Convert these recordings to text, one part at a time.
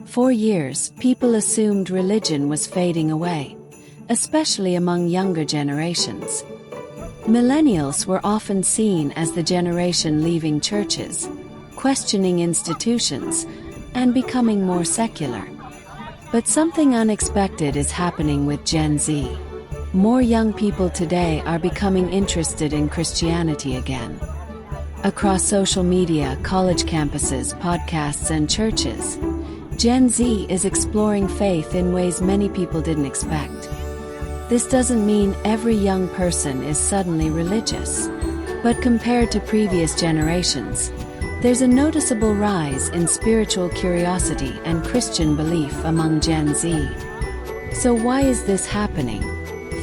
For years, people assumed religion was fading away, especially among younger generations. Millennials were often seen as the generation leaving churches, questioning institutions, and becoming more secular. But something unexpected is happening with Gen Z. More young people today are becoming interested in Christianity again. Across social media, college campuses, podcasts, and churches, Gen Z is exploring faith in ways many people didn't expect. This doesn't mean every young person is suddenly religious, but compared to previous generations, there's a noticeable rise in spiritual curiosity and Christian belief among Gen Z. So why is this happening?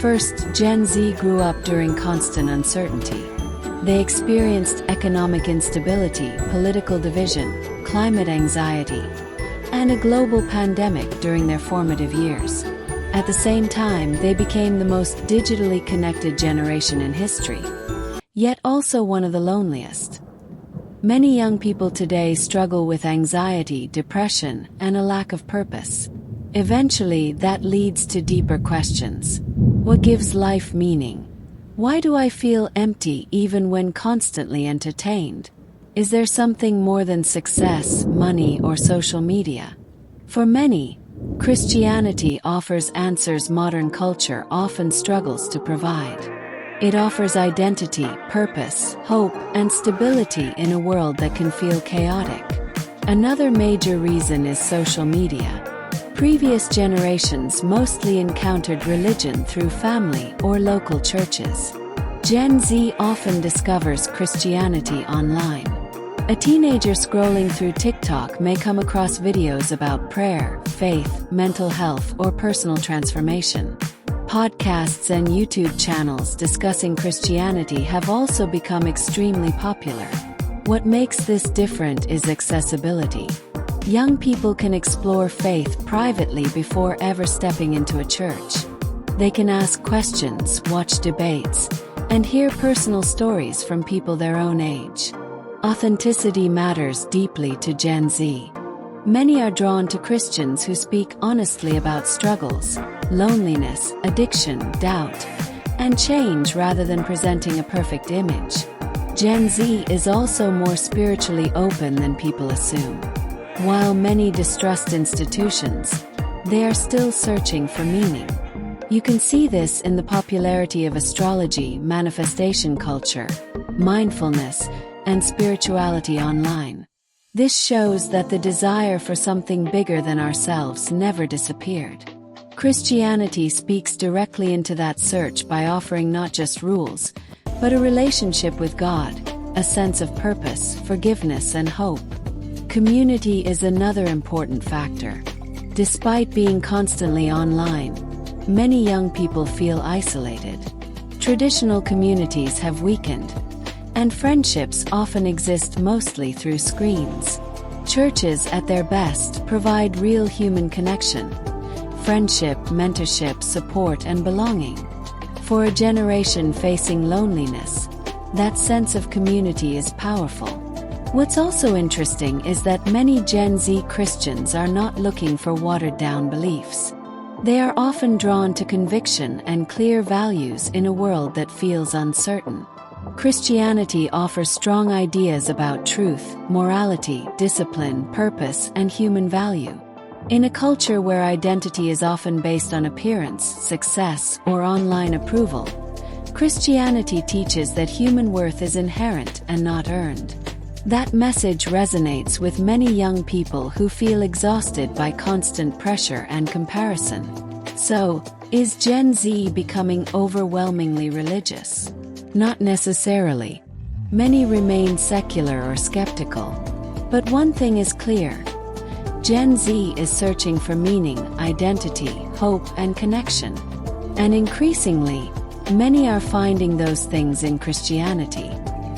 First, Gen Z grew up during constant uncertainty. They experienced economic instability, political division, climate anxiety, and a global pandemic during their formative years. At the same time, they became the most digitally connected generation in history, yet also one of the loneliest. Many young people today struggle with anxiety, depression, and a lack of purpose. Eventually, that leads to deeper questions. What gives life meaning? Why do I feel empty even when constantly entertained? Is there something more than success, money, or social media? For many, Christianity offers answers modern culture often struggles to provide. It offers identity, purpose, hope, and stability in a world that can feel chaotic. Another major reason is social media. Previous generations mostly encountered religion through family or local churches. Gen Z often discovers Christianity online. A teenager scrolling through TikTok may come across videos about prayer, faith, mental health, or personal transformation. Podcasts and YouTube channels discussing Christianity have also become extremely popular. What makes this different is accessibility. Young people can explore faith privately before ever stepping into a church. They can ask questions, watch debates, and hear personal stories from people their own age. Authenticity matters deeply to Gen Z. Many are drawn to Christians who speak honestly about struggles, loneliness, addiction, doubt, and change rather than presenting a perfect image. Gen Z is also more spiritually open than people assume. While many distrust institutions, they are still searching for meaning. You can see this in the popularity of astrology, manifestation culture, mindfulness, and spirituality online. This shows that the desire for something bigger than ourselves never disappeared. Christianity speaks directly into that search by offering not just rules, but a relationship with God, a sense of purpose, forgiveness, and hope. Community is another important factor. Despite being constantly online, many young people feel isolated. Traditional communities have weakened, and friendships often exist mostly through screens. Churches, at their best, provide real human connection, friendship, mentorship, support, and belonging. For a generation facing loneliness, that sense of community is powerful. What's also interesting is that many Gen Z Christians are not looking for watered-down beliefs. They are often drawn to conviction and clear values in a world that feels uncertain. Christianity offers strong ideas about truth, morality, discipline, purpose, and human value. In a culture where identity is often based on appearance, success, or online approval, Christianity teaches that human worth is inherent and not earned. That message resonates with many young people who feel exhausted by constant pressure and comparison. So, is Gen Z becoming overwhelmingly religious? Not necessarily. Many remain secular or skeptical. But one thing is clear. Gen Z is searching for meaning, identity, hope, and connection. And increasingly, many are finding those things in Christianity.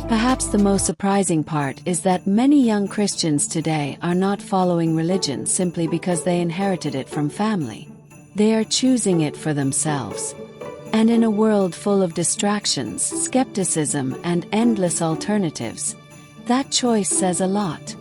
Perhaps the most surprising part is that many young Christians today are not following religion simply because they inherited it from family. They are choosing it for themselves. And in a world full of distractions, skepticism, and endless alternatives, that choice says a lot.